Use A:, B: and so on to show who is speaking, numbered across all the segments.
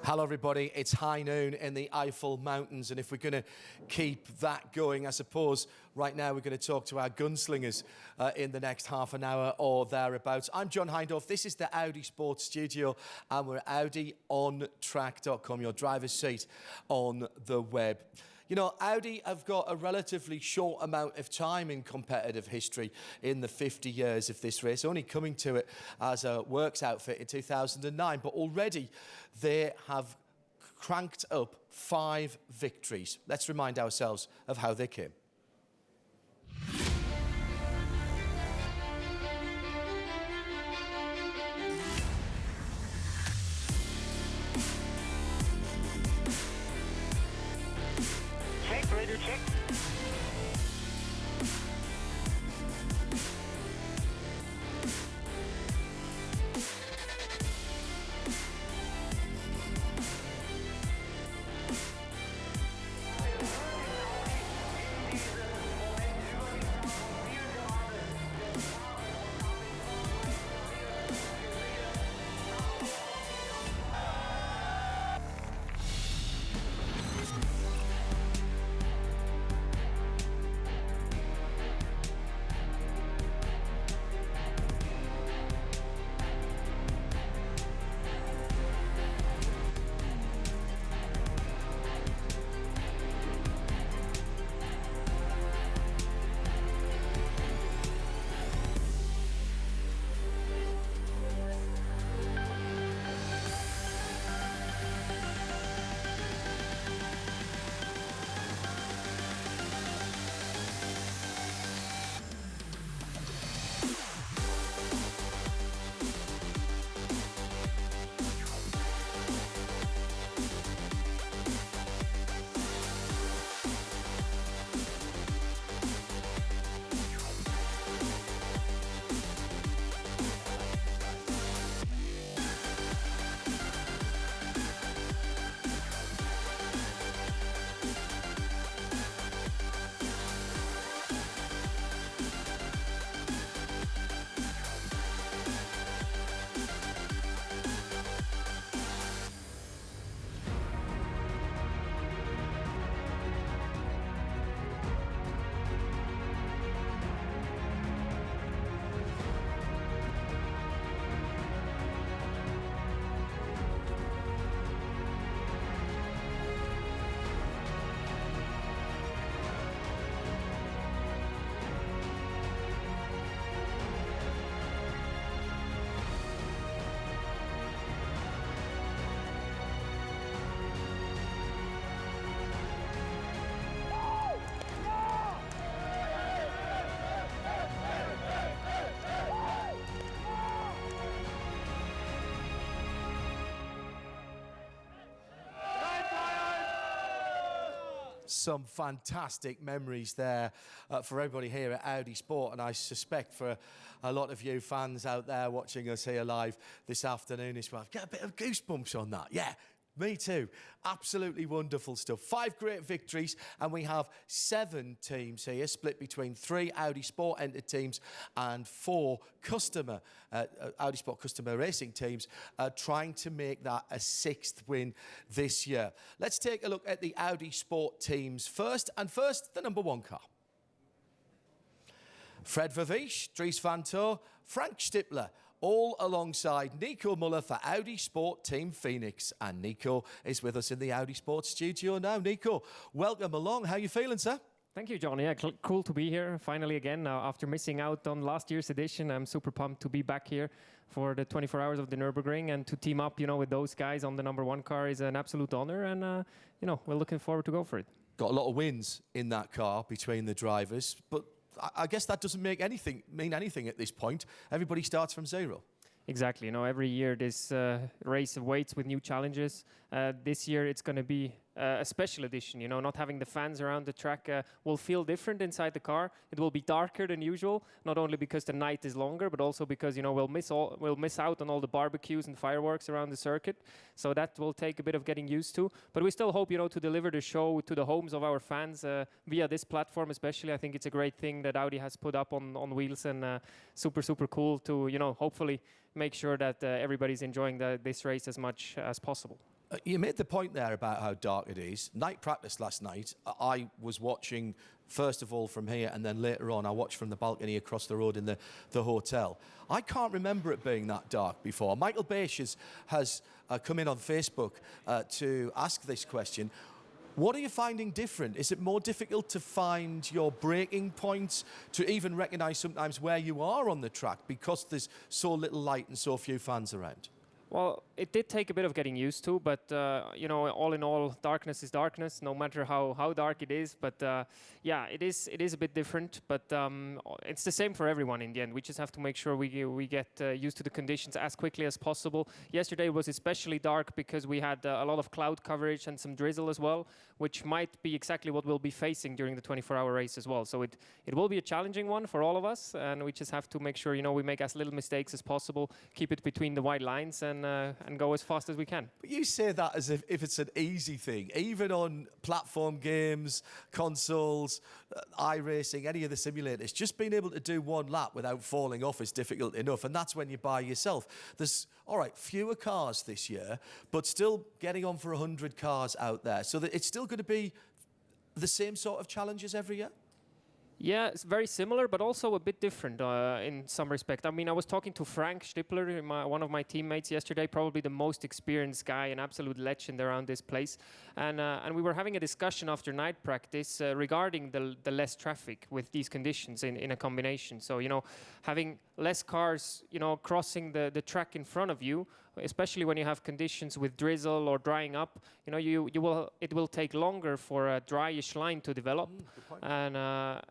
A: Hello everybody, it's high noon in the Eiffel Mountains, and if we're going to keep that going, I suppose right now we're going to talk to our gunslingers in the next half an hour or thereabouts. I'm John Hindorf, this is the Audi Sports Studio, and we're at AudiOnTrack.com, your driver's seat on the web. You know, Audi have got a relatively short amount of time in competitive history in the 50 years of this race, only coming to it as a works outfit in 2009, but already they have cranked up 5 victories. Let's remind ourselves of how they came.
B: Check.
A: Some fantastic memories there for everybody here at Audi Sport, and I suspect for a lot of you fans out there watching us here live this afternoon as well. I've got a bit of goosebumps on that. Yeah, me too. Absolutely wonderful stuff. 5 great victories, and we have 7 teams here, split between 3 Audi Sport entered teams and 4 customer Audi Sport customer racing teams, trying to make that a 6th win this year. Let's take a look at the Audi Sport teams first, and first, the number 1 car. Fred Vervisch, Dries van Tor, Frank Stippler, all alongside Nico Muller for Audi Sport Team Phoenix. And Nico is with us in the Audi Sport studio now. Nico, welcome along. How are you feeling, sir?
C: Thank you, John. Yeah, cool to be here finally again. After missing out on last year's edition, I'm super pumped to be back here for the 24 hours of the Nürburgring, and to team up, with those guys on the number 1 car is an absolute honor, and we're looking forward to go for it.
A: Got a lot of wins in that car between the drivers, but I guess that doesn't mean anything at this point. Everybody starts from 0.
C: Exactly. Every year this race awaits with new challenges. This year it's going to be a special edition. Not having the fans around the track will feel different inside the car. It will be darker than usual, not only because the night is longer, but also because we'll miss out on all the barbecues and fireworks around the circuit. So that will take a bit of getting used to. But we still hope to deliver the show to the homes of our fans via this platform, especially. I think it's a great thing that Audi has put up on wheels, and super cool to hopefully make sure that everybody's enjoying this race as much as possible.
A: You made the point there about how dark it is. Night practice last night, I was watching, first of all, from here, and then later on, I watched from the balcony across the road in the hotel. I can't remember it being that dark before. Michael Bache has come in on Facebook to ask this question. What are you finding different? Is it more difficult to find your breaking points, to even recognise sometimes where you are on the track because there's so little light and so few fans around?
C: Well, it did take a bit of getting used to, but you know, all in all, darkness is darkness, no matter how dark it is. But yeah, it is a bit different, but it's the same for everyone in the end. We just have to make sure we get used to the conditions as quickly as possible. Yesterday was especially dark because we had a lot of cloud coverage and some drizzle as well, which might be exactly what we'll be facing during the 24-hour race as well. So it will be a challenging one for all of us, and we just have to make sure, you know, we make as little mistakes as possible, keep it between the white lines, and go as fast as we can.
A: But you say that as if it's an easy thing. Even on platform games, consoles, iRacing, any of the simulators, just being able to do one lap without falling off is difficult enough, and that's when you're by yourself. There's, all right, fewer cars this year, but still getting on for 100 cars out there. So that it's still going to be the same sort of challenges every year?
C: Yeah, it's very similar, but also a bit different in some respect. I mean, I was talking to Frank Stippler, one of my teammates yesterday, probably the most experienced guy, an absolute legend around this place. And we were having a discussion after night practice regarding the less traffic with these conditions in a combination. So, you know, having less cars, you know, crossing the track in front of you, especially when you have conditions with drizzle or drying up, you know, it will take longer for a dryish line to develop, and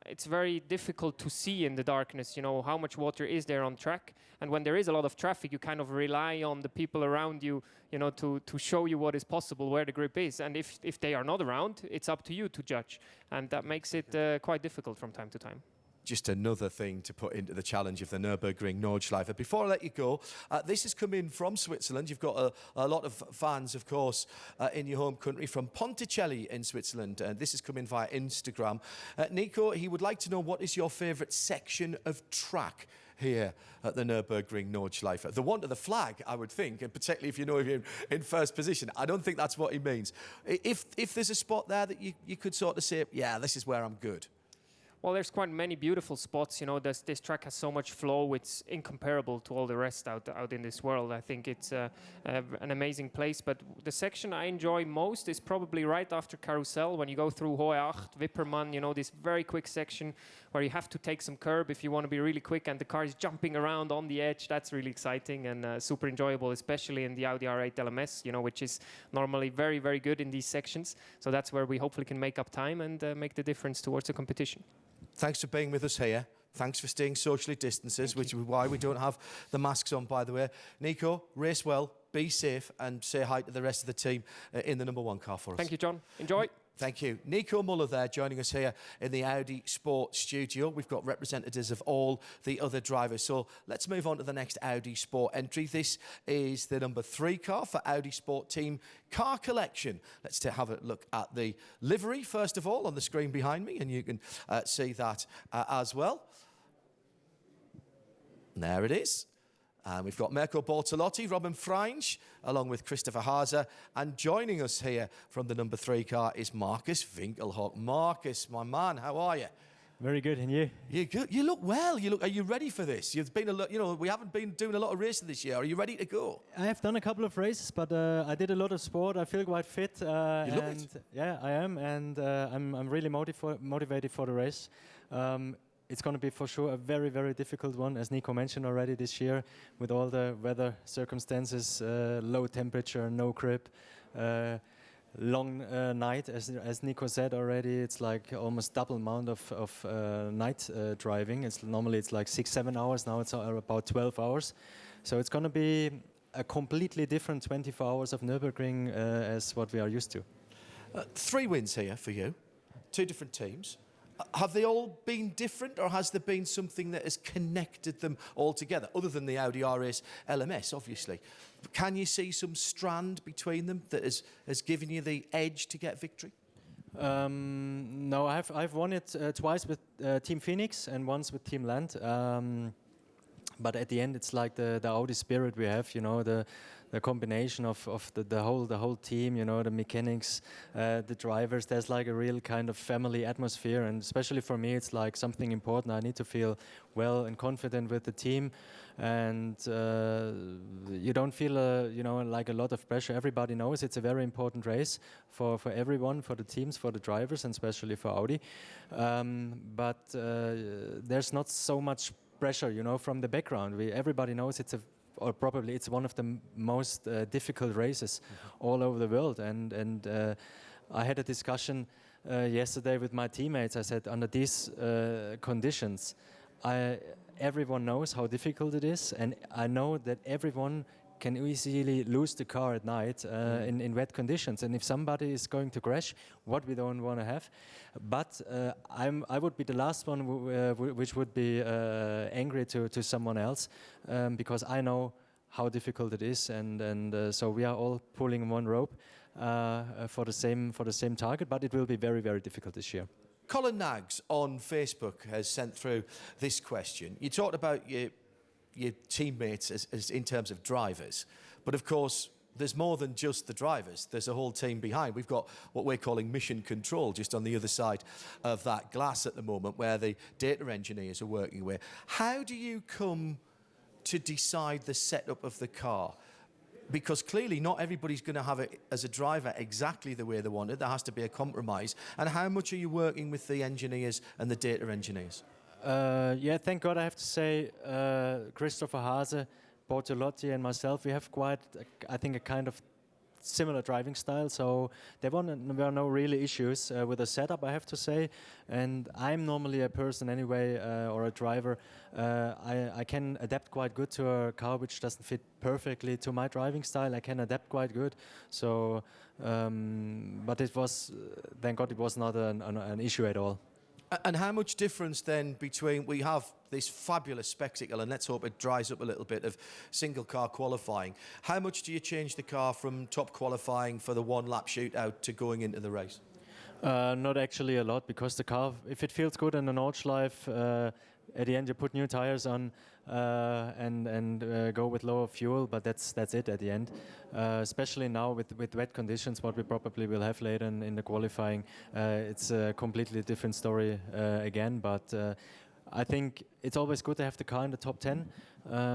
C: it's very difficult to see in the darkness, you know, how much water is there on track. And when there is a lot of traffic, you kind of rely on the people around you, you know, to show you what is possible, where the grip is. And if they are not around, it's up to you to judge, and that makes it quite difficult from time to time.
A: Just another thing to put into the challenge of the Nürburgring Nordschleife. Before I let you go, this has come in from Switzerland. You've got a lot of fans, of course, in your home country, from Ponticelli in Switzerland. And this has come in via Instagram. Nico, he would like to know, what is your favourite section of track here at the Nürburgring Nordschleife? The one to the flag, I would think, and particularly if you know him in first position. I don't think that's what he means. If there's a spot there that you could sort of say, yeah, this is where I'm good.
C: Well, there's quite many beautiful spots. You know, this track has so much flow. It's incomparable to all the rest out in this world. I think it's an amazing place. But the section I enjoy most is probably right after Carousel, when you go through Hohe Acht, Wippermann, you know, this very quick section where you have to take some curb if you want to be really quick, and the car is jumping around on the edge. That's really exciting and super enjoyable, especially in the Audi R8 LMS, you know, which is normally very, very good in these sections. So that's where we hopefully can make up time and make the difference towards the competition.
A: Thanks for being with us here. Thanks for staying socially distanced, which is why we don't have the masks on, by the way. Nico, race well, be safe, and say hi to the rest of the team in the number one car for us.
C: Thank you, John. Enjoy.
A: Thank you. Nico Muller there joining us here in the Audi Sport studio. We've got representatives of all the other drivers. So let's move on to the next Audi Sport entry. This is the number 3 car for Audi Sport Team Car Collection. Let's have a look at the livery first of all on the screen behind me, and you can see that as well. And there it is. And we've got Mirko Bortolotti, Robin Freinge, along with Christopher Haase. And joining us here from the number 3 car is Marcus Winkelhock. Marcus, my man, how are you?
B: Very good, and you?
A: You good. You look well. Are you ready for this? You've been we haven't been doing a lot of racing this year. Are you ready to go?
B: I have done a couple of races, but I did a lot of sport. I feel quite fit.
A: You look it.
B: Yeah, I am, and I'm really motivated for the race. It's going to be for sure a very, very difficult one, as Nico mentioned already this year, with all the weather circumstances, low temperature, no grip, long night, as Nico said already. It's like almost double amount of night driving. Normally it's like 6-7 hours. Now it's about 12 hours. So it's going to be a completely different 24 hours of Nürburgring as what we are used to.
A: 3 wins here for you, 2 different teams. Have they all been different, or has there been something that has connected them all together, other than the Audi R8 LMS, obviously? Can you see some strand between them that has given you the edge to get victory?
B: No, I've won it twice with Team Phoenix and once with Team Land. But at the end, it's like the Audi spirit we have, you know, the combination of the whole team, you know, the mechanics, the drivers. There's like a real kind of family atmosphere, and especially for me, it's like something important. I need to feel well and confident with the team, and you don't feel, you know, like a lot of pressure. Everybody knows it's a very important race for everyone, for the teams, for the drivers, and especially for Audi. But there's not so much pressure, you know, from the background. Everybody knows or probably it's one of the most difficult races all over the world. And I had a discussion yesterday with my teammates. I said, under these conditions, everyone knows how difficult it is, and I know that everyone can easily lose the car at night in wet conditions. And if somebody is going to crash, what we don't want to have. But I would be the last one which would be angry to someone else, because I know how difficult it is, and so we are all pulling one rope for the same target. But it will be very, very difficult this year.
A: Colin Naggs on Facebook has sent through this question. You talked about your teammates as in terms of drivers, but of course there's more than just the drivers. There's a whole team behind. We've got what we're calling mission control just on the other side of that glass at the moment, where the data engineers are working with. How do you come to decide the setup of the car? Because clearly not everybody's going to have it as a driver exactly the way they want it. There has to be a compromise. And how much are you working with the engineers and the data engineers?
B: Yeah, thank God I have to say, Christopher Hase, Bortolotti and myself, we have quite, I think, a kind of similar driving style, so there were no really issues with the setup, I have to say. And I'm normally a person anyway, or a driver, I can adapt quite good to a car which doesn't fit perfectly to my driving style. I can adapt quite good, so but it was, thank God it was not an issue at all.
A: And how much difference then between, we have this fabulous spectacle, and let's hope it dries up a little bit, of single car qualifying. How much do you change the car from top qualifying for the one lap shootout to going into the race?
B: Not actually a lot, because the car, if it feels good in the Nordschleife, at the end you put new tires on and go with lower fuel, but that's it at the end. Especially now with wet conditions, what we probably will have later in the qualifying, it's a completely different story again. But I think it's always good to have the car in the top 10.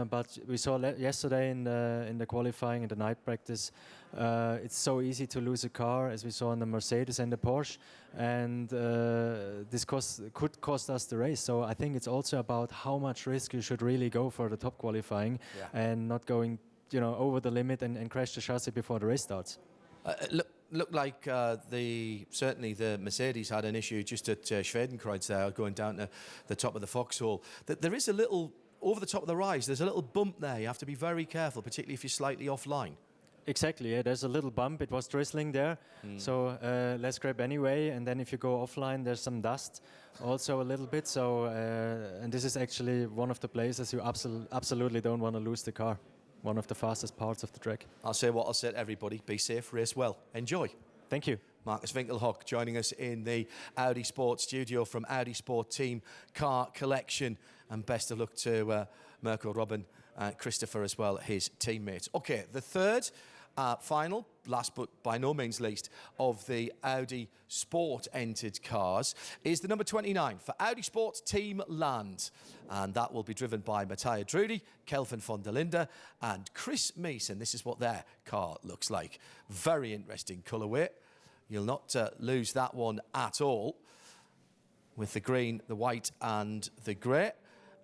B: But we saw yesterday in the qualifying, in the night practice, it's so easy to lose a car, as we saw in the Mercedes and the Porsche, and this could cost us the race. So I think it's also about how much risk you should really go for the top qualifying, and not going, you know, over the limit and crash the chassis before the race starts.
A: Looked like certainly the Mercedes had an issue just at Schwedenkreuz there, going down to the top of the foxhole. There is a little, over the top of the rise, there's a little bump there. You have to be very careful, particularly if you're slightly offline.
B: Exactly, yeah, there's a little bump. It was drizzling there, so less grip anyway. And then if you go offline, there's some dust also a little bit. So, and this is actually one of the places you absolutely don't want to lose the car. One of the fastest parts of the track.
A: I'll say what I'll say to everybody: be safe, race well, enjoy.
B: Thank you.
A: Marcus Winkelhock joining us in the Audi Sport studio from Audi Sport Team Car Collection, and best of luck to Mirko, Robin, Christopher as well, his teammates. Okay, the third, final, last but by no means least, of the Audi Sport entered cars is the number 29 for Audi Sport Team Land. And that will be driven by Mattia Drudi, Kelvin von der Linde and Chris Mason. This is what their car looks like. Very interesting colourway. You'll not lose that one at all, with the green, the white and the grey.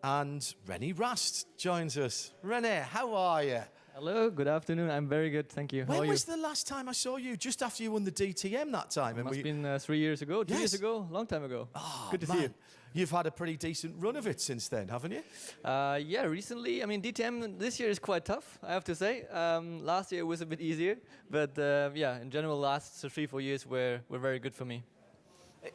A: And René Rast joins us. René, how are you?
D: Hello, good afternoon. I'm very good, thank you. How
A: When
D: are
A: was the last time I saw you? Just after you won the DTM that time.
D: you? Must have been 3 years ago, 2 years
A: Yes.
D: ago, long time ago.
A: Oh,
D: good to
A: man.
D: see you.
A: You've had a pretty decent run of it since then, haven't you?
D: Yeah, recently, I mean, DTM this year is quite tough, I have to say. Last year was a bit easier, but yeah, in general, last 3-4 years were very good for me.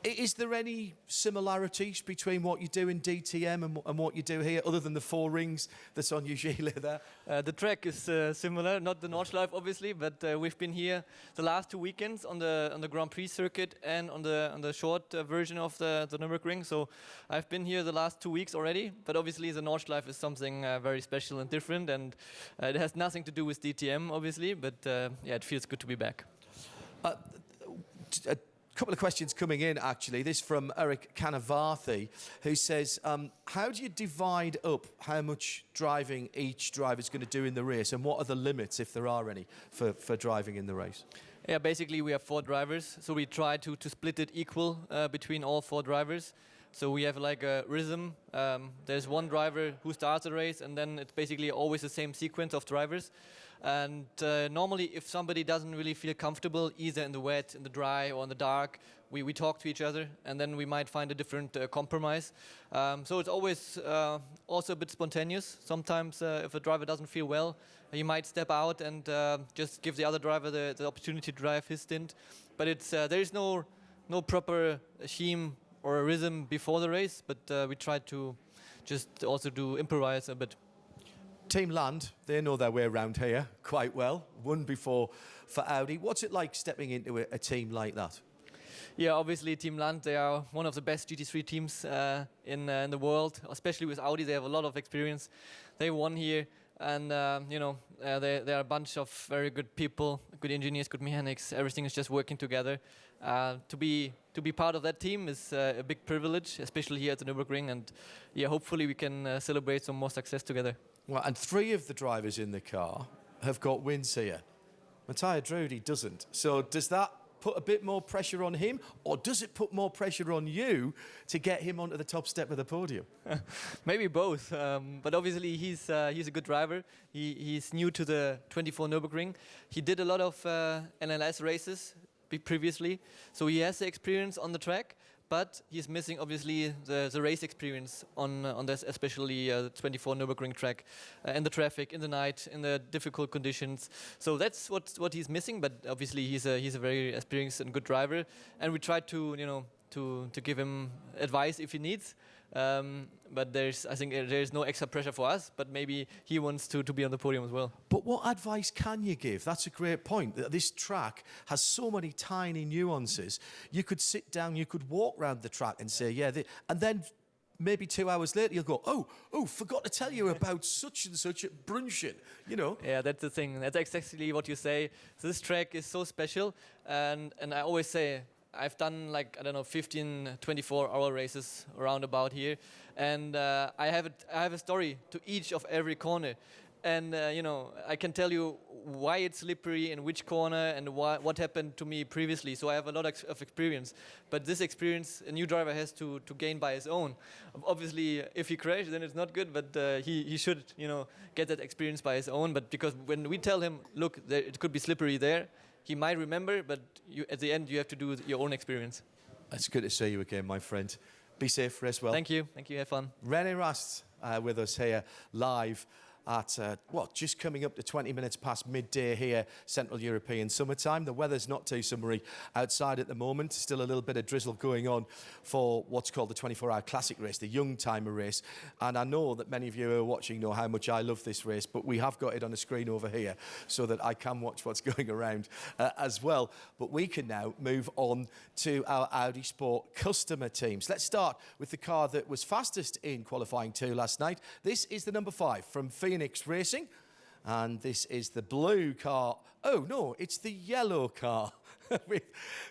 A: Is there any similarities between what you do in DTM and what you do here, other than the 4 rings that's on your gilet there?
D: The track is similar, not the Nordschleife obviously, but we've been here the last 2 weekends on the Grand Prix circuit and on the short version of the Nürburgring. So I've been here the last 2 weeks already, but obviously the Nordschleife is something very special and different, and it has nothing to do with DTM obviously, but yeah, it feels good to be back.
A: A couple of questions coming in, actually. This from Eric Canavarthi, who says, how do you divide up how much driving each driver is going to do in the race, and what are the limits, if there are any, for driving in the race?
D: Yeah, basically we have 4 drivers, so we try to split it equal between all 4 drivers. So we have like a rhythm. There's one driver who starts the race, and then it's basically always the same sequence of drivers. And normally, if somebody doesn't really feel comfortable, either in the wet, in the dry, or in the dark, we talk to each other, and then we might find a different compromise. So it's always also a bit spontaneous. Sometimes, if a driver doesn't feel well, he might step out and just give the other driver the opportunity to drive his stint. But it's there is no proper scheme or a rhythm before the race, but we try to just also do improvise a bit.
A: Team Land, they know their way around here quite well. Won before for Audi. What's it like stepping into a team like that?
D: Yeah, obviously Team Land, they are one of the best GT3 teams in the world, especially with Audi. They have a lot of experience. They won here, and they are a bunch of very good people, good engineers, good mechanics. Everything is just working together. To be part of that team is a big privilege, especially here at the Nürburgring, and yeah, hopefully we can celebrate some more success together.
A: Well, and 3 of the drivers in the car have got wins here. Matthias Drudi doesn't. So does that put a bit more pressure on him, or does it put more pressure on you to get him onto the top step of the podium?
D: Maybe both, but obviously he's a good driver. He's new to the 24 Nürburgring. He did a lot of NLS races previously, so he has the experience on the track, but he's missing obviously the race experience on this, especially the 24 Nürburgring track, in the traffic, in the night, in the difficult conditions. So that's what he's missing. But obviously he's a very experienced and good driver, and we try to to give him advice if he needs. But I think there's no extra pressure for us, but maybe he wants to be on the podium as well.
A: But what advice can you give? That's a great point. This track has so many tiny nuances. You could sit down, you could walk around the track and say, yeah, and then maybe 2 hours later you'll go, oh, forgot to tell you about such and such at Brunchen, you know.
D: Yeah, that's the thing. That's exactly what you say. This track is so special, and I always say, I've done 15, 24-hour races around about here, and I have a story to each of every corner, and I can tell you why it's slippery in which corner and what happened to me previously. So I have a lot of experience, but this experience a new driver has to gain by his own. Obviously, if he crashes, then it's not good, but he should get that experience by his own. But because when we tell him, look, it could be slippery there, he might remember, but at the end, you have to do your own experience.
A: It's good to see you again, my friend. Be safe, race well.
D: Thank you. Have fun.
A: René Rast with us here live at, just coming up to 20 minutes past midday here, Central European summertime. The weather's not too summery outside at the moment. Still a little bit of drizzle going on for what's called the 24-hour classic race, the young timer race. And I know that many of you who are watching know how much I love this race, but we have got it on a screen over here so that I can watch what's going around as well. But we can now move on to our Audi Sport customer teams. Let's start with the car that was fastest in qualifying 2 last night. This is the number 5 from Phoenix Racing, and this is the blue car. Oh no, it's the yellow car with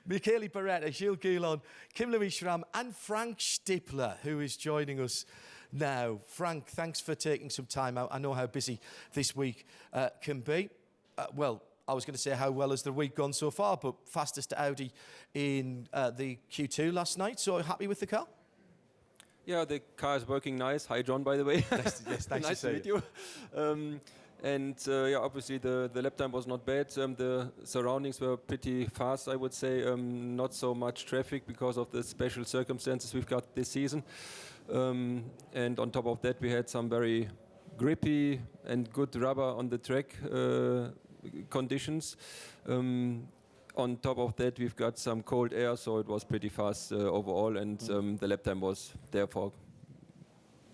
A: Michele Beretta, Gilles Goulon, Kim-Louis Schramm and Frank Stippler, who is joining us now. Frank, thanks for taking some time out. I know how busy this week can be. Well, I was going to say, how well has the week gone so far, but fastest to Audi in the Q2 last night, so happy with the car?
E: Yeah, the car is working nice. Hi, John, by the way.
A: Yes, thanks
E: nice to meet you. Obviously the lap time was not bad. The surroundings were pretty fast, I would say. Not so much traffic because of the special circumstances we've got this season. And on top of that, we had some very grippy and good rubber on the track conditions. on top of that, we've got some cold air, so it was pretty fast overall, and the lap time was therefore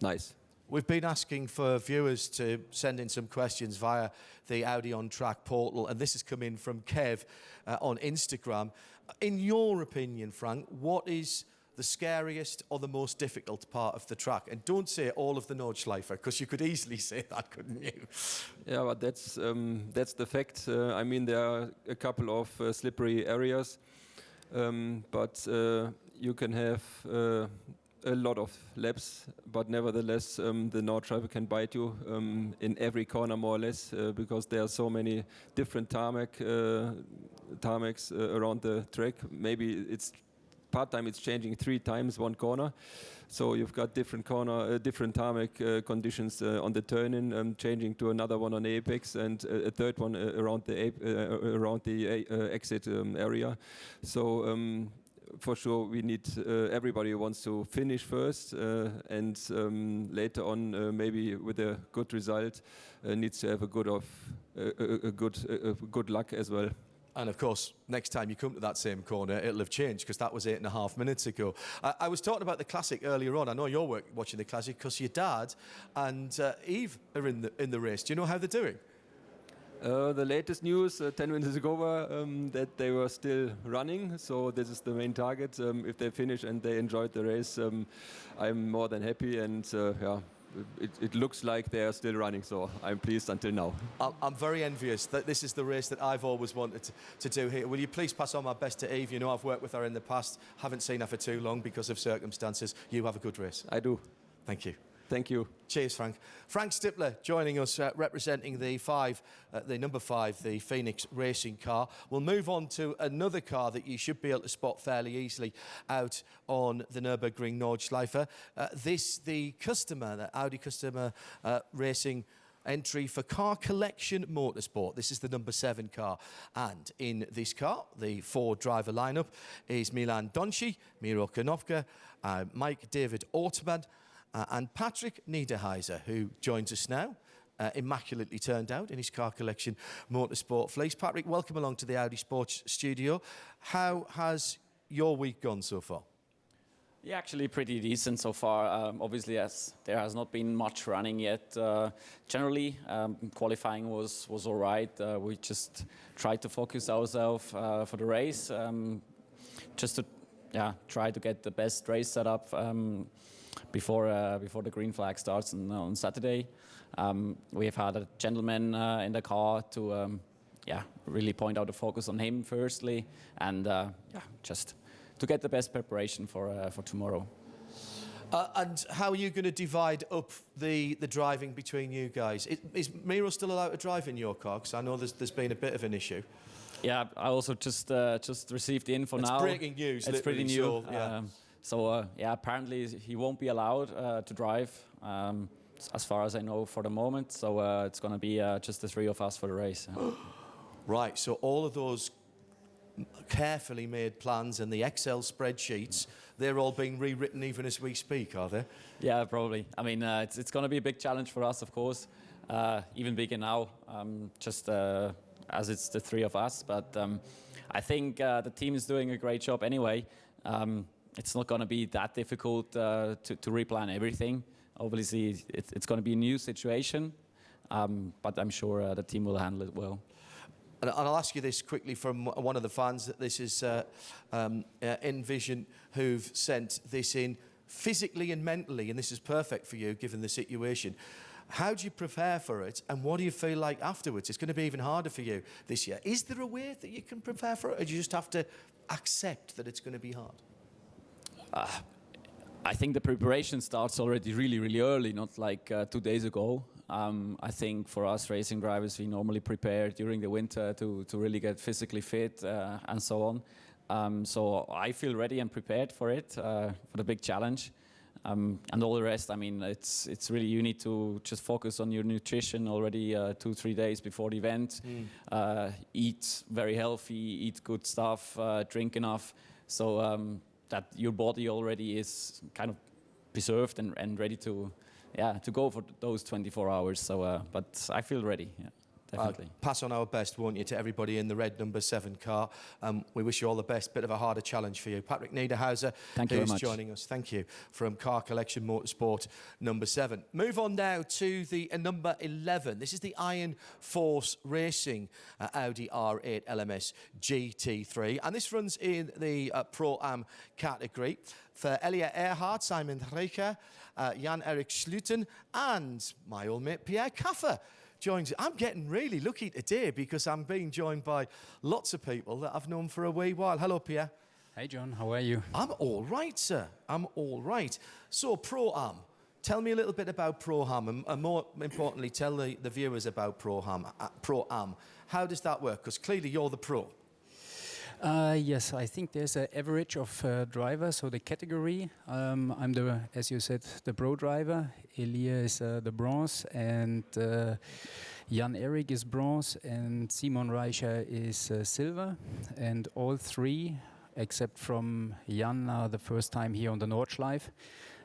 E: nice.
A: We've been asking for viewers to send in some questions via the Audi On Track portal, and this has come in from Kev on Instagram. In your opinion, Frank, what is the scariest or the most difficult part of the track? And don't say all of the Nordschleife, because you could easily say that, couldn't you?
E: Yeah, but that's the fact. I mean, there are a couple of slippery areas, but you can have a lot of laps, but nevertheless the Nordschleife can bite you in every corner more or less because there are so many different tarmacs around the track. Maybe it's part-time it's changing 3 times one corner, so you've got different tarmac conditions on the turn-in, changing to another one on the apex, and a third one around the exit area. So for sure, we need everybody who wants to finish first, and later on, maybe with a good result, needs to have a good luck as well.
A: And of course, next time you come to that same corner, it'll have changed, because that was 8.5 minutes ago. I was talking about the Classic earlier on. I know you're watching the Classic because your dad and Eve are in the race. Do you know how they're doing?
E: The latest news 10 minutes ago were that they were still running, so this is the main target. If they finish and they enjoyed the race, I'm more than happy, and yeah, it looks like they are still running, so I'm pleased until now.
A: I'm very envious that this is the race that I've always wanted to do here. Will you please pass on my best to Eve? You know, I've worked with her in the past, haven't seen her for too long because of circumstances. You have a good race.
E: I do.
A: Thank you.
E: Thank you.
A: Cheers, Frank. Frank Stippler joining us, representing the number 5, the Phoenix racing car. We'll move on to another car that you should be able to spot fairly easily out on the Nürburgring Nordschleife. The Audi customer racing entry for Car Collection Motorsport. This is the number 7 car. And in this car, the 4-driver lineup is Milan Donci, Miro Konopka, Mike David Ortman, and Patrick Niederheiser, who joins us now, immaculately turned out in his Car Collection Motorsport fleece. Patrick, welcome along to the Audi Sports studio. How has your week gone so far?
F: Yeah, actually pretty decent so far. Obviously, as there has not been much running yet. Generally, qualifying was all right. We just tried to focus ourselves for the race, just to try to get the best race setup before the green flag starts on Saturday. We have had a gentleman in the car to really point out the focus on him firstly, and just to get the best preparation for tomorrow.
A: And how are you going to divide up the driving between you guys? Is Miro still allowed to drive in your car? Because I know there's been a bit of an issue.
F: Yeah, I also just received the info now.
A: It's breaking news.
F: It's pretty new.
A: So,
F: apparently he won't be allowed to drive, as far as I know for the moment. So it's going to be just the 3 of us for the race.
A: Right, so all of those carefully made plans and the Excel spreadsheets, they're all being rewritten even as we speak, are they?
F: Yeah, probably. I mean, it's going to be a big challenge for us, of course, even bigger now, as it's the 3 of us. But I think the team is doing a great job anyway. It's not going to be that difficult to replan everything. Obviously, it's going to be a new situation, but I'm sure the team will handle it well.
A: And I'll ask you this quickly from one of the fans. That this is Envision, who've sent this in physically and mentally, and this is perfect for you given the situation. How do you prepare for it, and what do you feel like afterwards? It's going to be even harder for you this year. Is there a way that you can prepare for it, or do you just have to accept that it's going to be hard?
F: I think the preparation starts already really, really early, not like 2 days ago. I think for us racing drivers, we normally prepare during the winter to really get physically fit and so on. So I feel ready and prepared for it, for the big challenge. And all the rest, I mean, it's really, you need to just focus on your nutrition already 2-3 days before the event. Eat very healthy, eat good stuff, drink enough. So that your body already is kind of preserved and ready to go for those 24 hours. So, but I feel ready. Yeah. Definitely.
A: Pass on our best, won't you, to everybody in the red number 7 car. We wish you all the best. Bit of a harder challenge for you. Patrick Niederhauser,
F: Thank you very
A: who's
F: much.
A: joining us. Thank you. From Car Collection Motorsport number 7. Move on now to the number 11. This is the Iron Force Racing Audi R8 LMS GT3. And this runs in the Pro-Am category for Elia Earhart, Simon Reicher, Jan-Erik Schluten, and my old mate Pierre Kaffer joins. I'm getting really lucky today because I'm being joined by lots of people that I've known for a wee while. Hello, Pierre.
G: Hey, John. How are you?
A: I'm all right, sir. I'm all right. So, Pro-Am. Tell me a little bit about Pro-Am, and more importantly, tell the viewers about Pro-Am. How does that work? Because clearly you're the pro.
G: Yes, I think there's an average of drivers, so the category. I'm the, as you said, the pro driver. Elia is the bronze, and Jan Erik is bronze, and Simon Reicher is silver. And all three, except from Jan, are the first time here on the Nordschleife.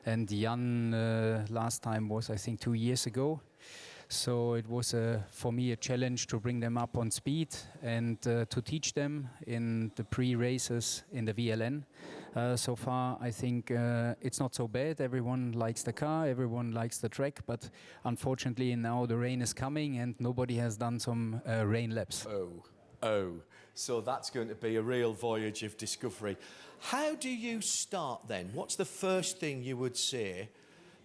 G: And Jan last time was, I think, 2 years ago. So it was for me a challenge to bring them up on speed and to teach them in the pre-races in the VLN. So far, I think it's not so bad. Everyone likes the car, everyone likes the track, but unfortunately now the rain is coming and nobody has done some rain laps.
A: Oh. So that's going to be a real voyage of discovery. How do you start then? What's the first thing you would say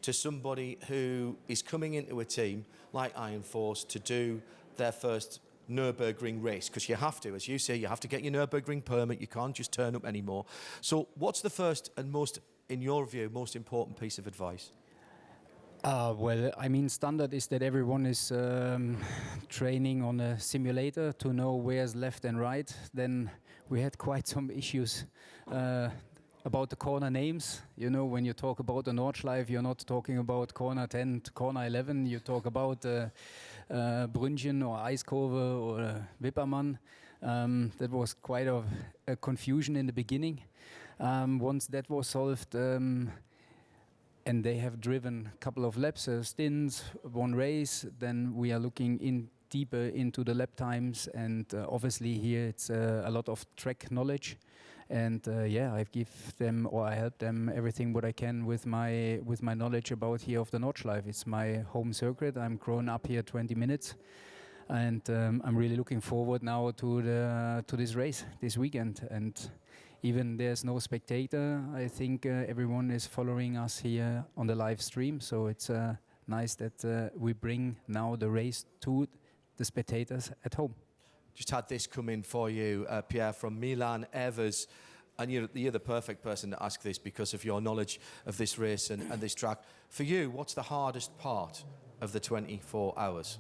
A: to somebody who is coming into a team like Iron Force to do their first Nürburgring race? Because you have to, as you say, you have to get your Nürburgring permit. You can't just turn up anymore. So what's the first and most, in your view, most important piece of advice?
G: Well, I mean, standard is that everyone is training on a simulator to know where's left and right. Then we had quite some issues about the corner names. You know, when you talk about the Nordschleife, you're not talking about corner 10 to corner 11. You talk about Brünnchen or Eiskurve or Wippermann. That was quite a confusion in the beginning. Once that was solved, and they have driven a couple of laps, stints, one race, then we are looking in deeper into the lap times, and obviously here it's a lot of track knowledge. And I give them, or I help them everything what I can with my knowledge about here of the Nordschleife. It's my home circuit. I'm grown up here 20 minutes, and I'm really looking forward now to this race this weekend. And even there's no spectator, I think everyone is following us here on the live stream. So it's nice that we bring now the race to the spectators at home.
A: Just had this come in for you, Pierre, from Milan Evers. And you're the perfect person to ask this because of your knowledge of this race and this track. For you, what's the hardest part of the 24 hours?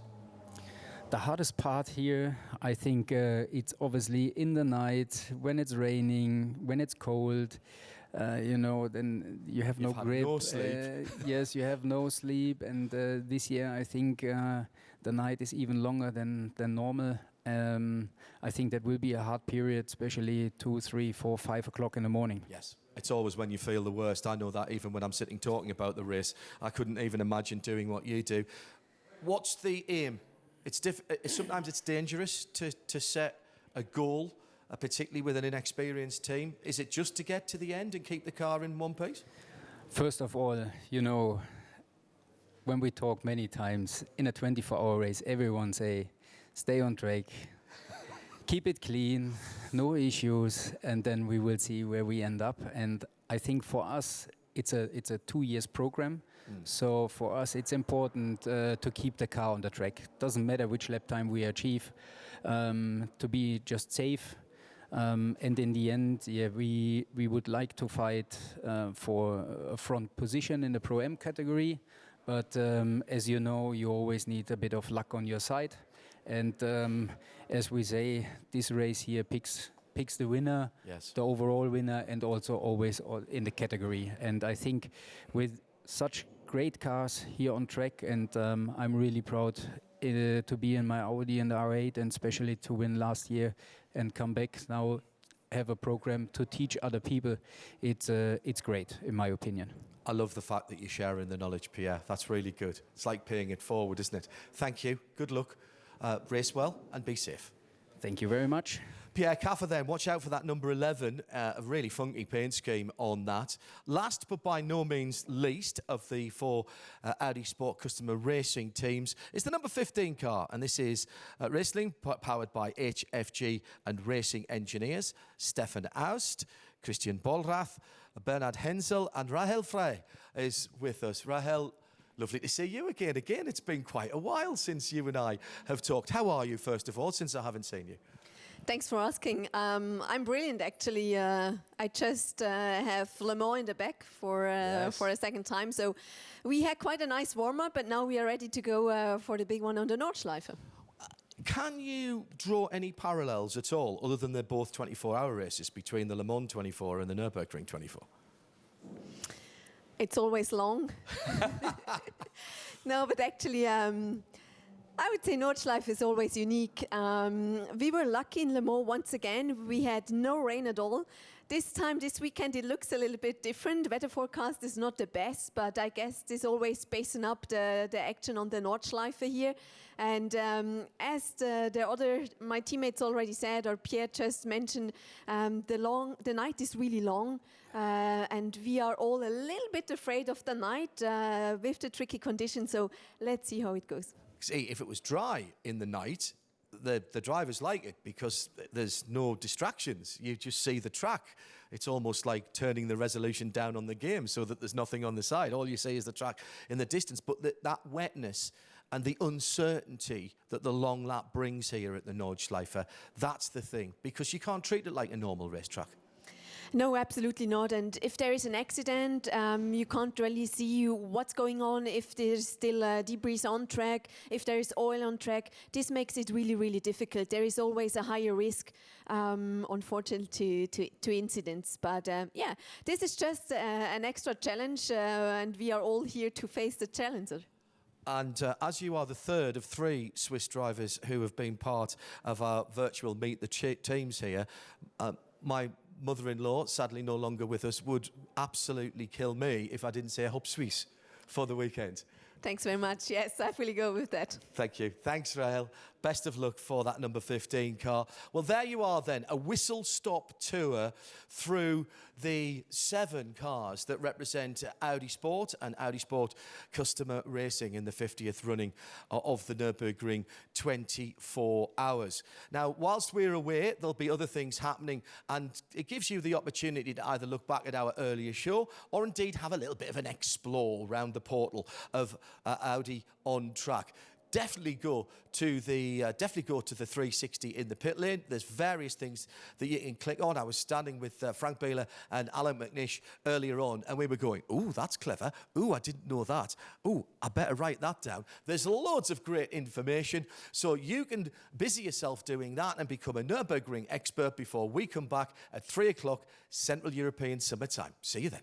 G: The hardest part here, I think it's obviously in the night, when it's raining, when it's cold. Then you have no grip.
A: No sleep.
G: Yes, you have no sleep. And this year, I think the night is even longer than normal. I think that will be a hard period, especially 2, 3, 4, 5 o'clock in the morning.
A: Yes, it's always when you feel the worst. I know that even when I'm sitting talking about the race. I couldn't even imagine doing what you do. What's the aim? Sometimes it's dangerous to set a goal, particularly with an inexperienced team. Is it just to get to the end and keep the car in one piece?
G: First of all, when we talk many times in a 24-hour race, everyone say, stay on track, keep it clean, no issues, and then we will see where we end up. And I think for us, it's a 2 years program. So for us, it's important to keep the car on the track. Doesn't matter which lap time we achieve, to be just safe. And in the end, we would like to fight for a front position in the Pro-Am category. But as you know, you always need a bit of luck on your side. And as we say, this race here picks the winner,
A: yes,
G: the overall winner, and also always in the category. And I think with such great cars here on track, and I'm really proud to be in my Audi and R8, and especially to win last year and come back now, have a program to teach other people. It's great, in my opinion.
A: I love the fact that you're sharing the knowledge, Pierre. That's really good. It's like paying it forward, isn't it? Thank you. Good luck. race well and be safe.
G: Thank you very much.
A: Pierre Caffer then, watch out for that number 11, a really funky paint scheme on that. Last but by no means least of the four Audi Sport Customer Racing teams is the number 15 car, and this is Racing powered by HFG and racing engineers Stefan Aust, Christian Bollrath, Bernhard Hensel and Rahel Frey is with us. Rahel, lovely to see you again. Again, it's been quite a while since you and I have talked. How are you, first of all, since I haven't seen you?
H: Thanks for asking. I'm brilliant, actually. I just have Le Mans in the back for a second time. So we had quite a nice warm-up, but now we are ready to go for the big one on the Nordschleife.
A: Can you draw any parallels at all, other than they're both 24-hour races, between the Le Mans 24 and the Nürburgring 24?
H: It's always long. No, but actually, I would say Nordschleife is always unique. We were lucky in Le Mans once again. We had no rain at all. This weekend, it looks a little bit different. The weather forecast is not the best, but I guess it's always spacing up the action on the Nordschleife here. And as my teammates already said, or Pierre just mentioned, the night is really long. And we are all a little bit afraid of the night with the tricky conditions. So let's see how it goes.
A: See, if it was dry in the night, the drivers like it because there's no distractions. You just see the track. It's almost like turning the resolution down on the game so that there's nothing on the side. All you see is the track in the distance. But that wetness and the uncertainty that the long lap brings here at the Nordschleife, that's the thing, because you can't treat it like a normal racetrack.
H: No, absolutely not. And if there is an accident, you can't really see what's going on, if there's still debris on track, if there is oil on track. This makes it really, really difficult. There is always a higher risk, unfortunately, to incidents. But yeah, this is just an extra challenge, and we are all here to face the challenger.
A: And as you are the third of three Swiss drivers who have been part of our virtual Meet the Teams here, my mother-in-law, sadly no longer with us, would absolutely kill me if I didn't say Hop Suisse for the weekend.
H: Thanks very much. Yes, I fully go with that.
A: Thank you. Thanks, Rahel. Best of luck for that number 15 car. Well, there you are then, a whistle-stop tour through the 7 cars that represent Audi Sport and Audi Sport Customer Racing in the 50th running of the Nürburgring 24 hours. Now, whilst we're away, there'll be other things happening, and it gives you the opportunity to either look back at our earlier show or indeed have a little bit of an explore around the portal of Audi on track. Definitely go to the 360 in the pit lane. There's various things that you can click on. I was standing with Frank Behler and Alan McNish earlier on, and we were going, "Ooh, that's clever. Ooh, I didn't know that. Ooh, I better write that down." There's loads of great information, so you can busy yourself doing that and become a Nürburgring expert before we come back at 3 o'clock Central European Summer Time. See you then.